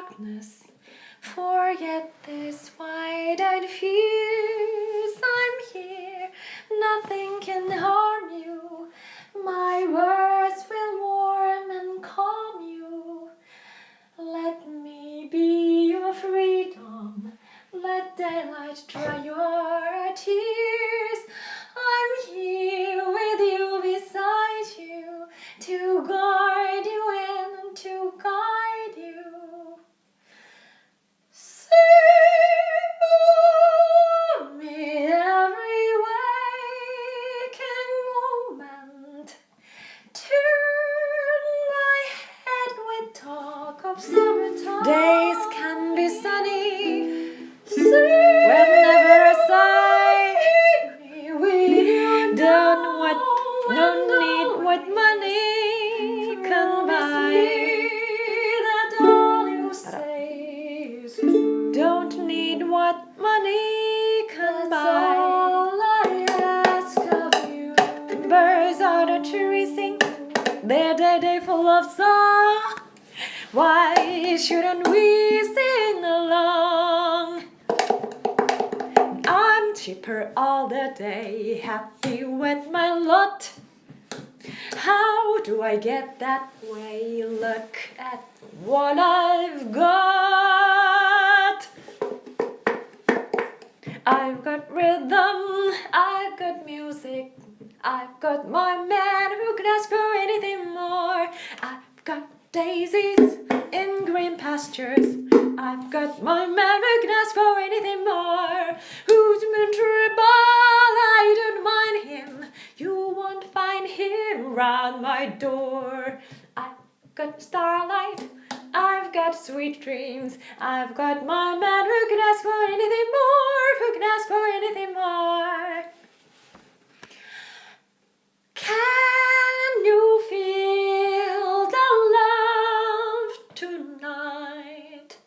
darkness. Forget this wide-eyed fears. I'm here, nothing can harm you. My words will warm and calm you. Let me be your freedom. Let daylight dry your tears. I'm here with you, beside you, to guard you and to guide you. See me every waking moment. Turn my head with talk of summertime. Days can be sunny whenever I sigh. We don't need what money can buy. That all you say is true. Don't need what money can buy. All I ask of you. Birds on the tree sing their day full of song. Why shouldn't we sing along? I'm chipper all the day, happy with my lot. How do I get that way? Look at what I've got. I've got rhythm, I've got music, I've got my man who can ask for anything more. I've got daisies in green pastures. I've got my man who can ask for anything more. Who's miserable? I don't mind him. You won't find him round my door. I've got starlight. I've got sweet dreams. I've got my man who can ask for anything more. Who can ask for anything more? Can you feel the love tonight?